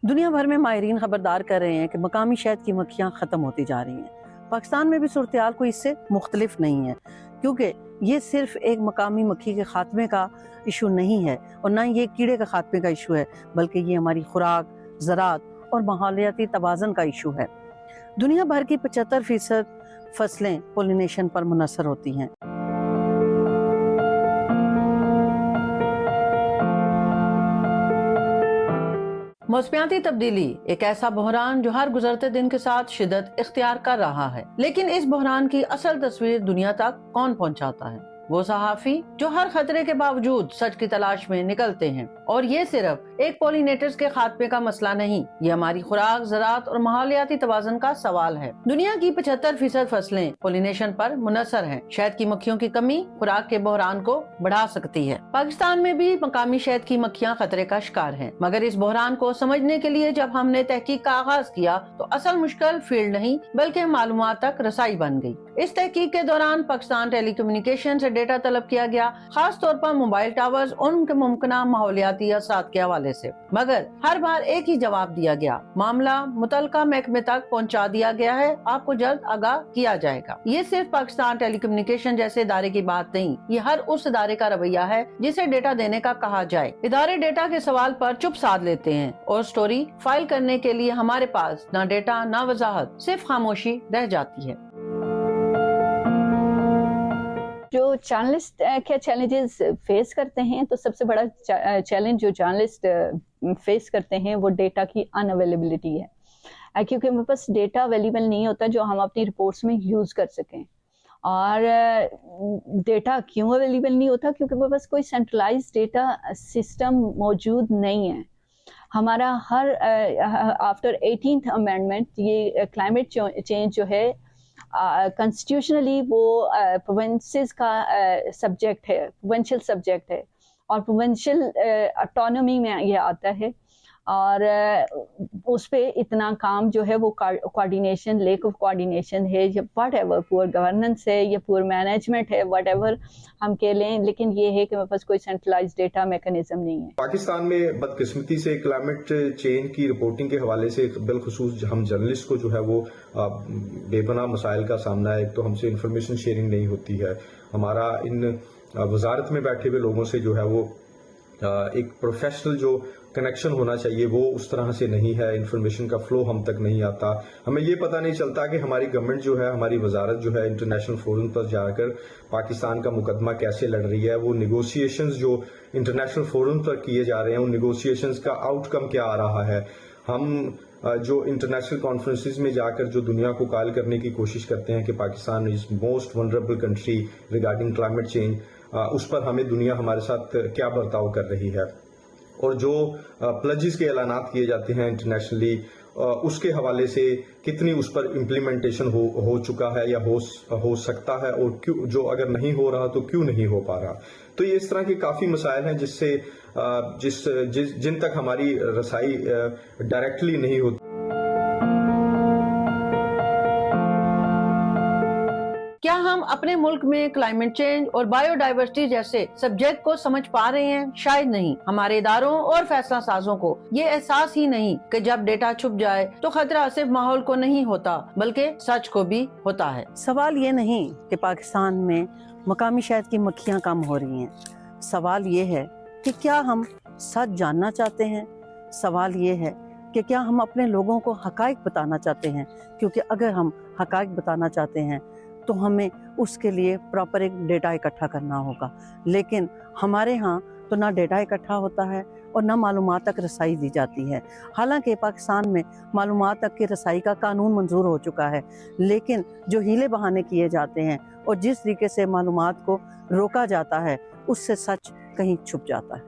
दुनिया भर में माहिरीन खबरदार कर रहे हैं कि मकामी शहद की मक्खियाँ ख़त्म होती जा रही हैं। पाकिस्तान में भी सूरत-ए-हाल कोई इससे मुख्तलिफ नहीं है, क्योंकि ये सिर्फ एक मकामी मक्खी के खात्मे का इशू नहीं है और ना ये कीड़े के खात्मे का इशू है, बल्कि ये हमारी खुराक, ज़राअत और माहौलियाती तवाज़ुन का इशू है। दुनिया भर की 75% फसलें पोलिनेशन पर मुनहसर होती हैं। मौसमियाती तब्दीली एक ऐसा बहरान जो हर गुजरते दिन के साथ शिद्दत इख्तियार कर रहा है, लेकिन इस बहरान की असल तस्वीर दुनिया तक कौन पहुंचाता है? वो सहाफी जो हर खतरे के बावजूद सच की तलाश में निकलते हैं। और ये सिर्फ एक पॉलिनेटर्स के खात्मे का मसला नहीं, ये हमारी खुराक, ज़राअत और माहौलियाती तवाज़ुन का सवाल है। दुनिया की 75% फसलें पॉलिनेशन पर मुनहसर हैं। शहद की मक्खियों की कमी खुराक के बहरान को बढ़ा सकती है। पाकिस्तान में भी मकामी शहद की मक्खियाँ खतरे का शिकार हैं, मगर इस बहरान को समझने के लिए जब हमने तहकीक का आगाज किया तो असल मुश्किल फील्ड नहीं बल्कि मालूमात तक रसाई बन गई। इस तहकीक के दौरान पाकिस्तान टेलीकम्युनिकेशन से डेटा तलब किया गया, खास तौर पर मोबाइल टावर्स और उनके मुमकिना माहौलियाती असरात के हवाले से, मगर हर बार एक ही जवाब दिया गया, मामला मुतलका महकमे तक पहुंचा दिया गया है, आपको जल्द आगाह किया जाएगा। ये सिर्फ पाकिस्तान टेलीकम्युनिकेशन जैसे इदारे की बात नहीं, ये हर उस इदारे का रवैया है जिसे डेटा देने का कहा जाए। इदारे डेटा के सवाल पर चुप साध लेते हैं और स्टोरी फाइल करने के लिए हमारे पास न डेटा न वजाहत, सिर्फ खामोशी रह जाती है। जो जर्नलिस्ट क्या चैलेंजेस फेस करते हैं, तो सबसे बड़ा चैलेंज जो जर्नलिस्ट फेस करते हैं वो डेटा की अनअवेलेबिलिटी है, क्योंकि मेरे पास डेटा अवेलेबल नहीं होता जो हम अपनी रिपोर्ट्स में यूज़ कर सकें। और डेटा क्यों अवेलेबल नहीं होता? क्योंकि मेरे पास कोई सेंट्रलाइज डेटा सिस्टम मौजूद नहीं है। हमारा हर आफ्टर 18th अमेंडमेंट ये क्लाइमेट चेंज जो है कॉन्स्टिट्यूशनली वो प्रोविंसेस का सब्जेक्ट है, प्रोविंशियल सब्जेक्ट है और प्रोविंशियल ऑटोनॉमी में ये आता है। और उस पे इतना काम जो है वो कोऑर्डिनेशन, लेक ऑफ कोऑर्डिनेशन है, या व्हाटएवर, पुअर गवर्नेंस है, या पुअर मैनेजमेंट है, व्हाटएवर हम कह लें, लेकिन ये है कि मेरे पास कोई सेंट्रलाइज डेटा मैकेनिज्म नहीं है। पाकिस्तान में बदकिस्मती से क्लाइमेट चेंज की रिपोर्टिंग के हवाले से बिलखुसूस हम जर्नलिस्ट को जो है वो बेपनाह मसाइल का सामना है। एक तो हमसे इंफॉर्मेशन शेयरिंग नहीं होती है, हमारा इन वजारत में बैठे हुए लोगों से जो है वो एक प्रोफेशनल जो कनेक्शन होना चाहिए वो उस तरह से नहीं है, इंफॉर्मेशन का फ्लो हम तक नहीं आता। हमें ये पता नहीं चलता कि हमारी गवर्नमेंट जो है, हमारी वजारत जो है इंटरनेशनल फोरम पर जाकर पाकिस्तान का मुकदमा कैसे लड़ रही है, वो निगोशिएशंस जो इंटरनेशनल फोरम पर किए जा रहे हैं उन निगोशिएशंस का आउटकम क्या आ रहा है। हम जो इंटरनेशनल कॉन्फ्रेंसेस में जाकर जो दुनिया को कायल करने की कोशिश करते हैं कि Pakistan is most vulnerable country regarding climate change, उस पर हमें दुनिया हमारे साथ क्या बर्ताव कर रही है, और जो प्लजेस के ऐलानात किए जाते हैं इंटरनेशनली उसके हवाले से कितनी उस पर इम्प्लीमेंटेशन हो चुका है या हो सकता है, और क्यों, जो अगर नहीं हो रहा तो क्यों नहीं हो पा रहा। तो ये इस तरह के काफ़ी मसाइल हैं जिससे जिन तक हमारी रसाई डायरेक्टली नहीं होती। क्या हम अपने मुल्क में क्लाइमेट चेंज और बायोडाइवर्सिटी जैसे सब्जेक्ट को समझ पा रहे हैं? शायद नहीं। हमारे इदारों और फैसला साजों को ये एहसास ही नहीं कि जब डेटा छुप जाए तो खतरा सिर्फ माहौल को नहीं होता बल्कि सच को भी होता है। सवाल ये नहीं कि पाकिस्तान में मकामी शहद की मक्खियाँ कम हो रही हैं, सवाल ये है कि क्या हम सच जानना चाहते हैं। सवाल ये है कि क्या हम अपने लोगों को हकाइक बताना चाहते हैं, क्योंकि अगर हम हकाइक बताना चाहते हैं तो हमें उसके लिए प्रॉपर एक डेटा इकट्ठा करना होगा। लेकिन हमारे यहाँ तो ना डेटा इकट्ठा होता है और ना मालूमात तक रसाई दी जाती है। हालांकि पाकिस्तान में मालूमात तक की रसाई का कानून मंजूर हो चुका है, लेकिन जो हीले बहाने किए जाते हैं और जिस तरीके से मालूमात को रोका जाता है उससे सच कहीं छुप जाता है।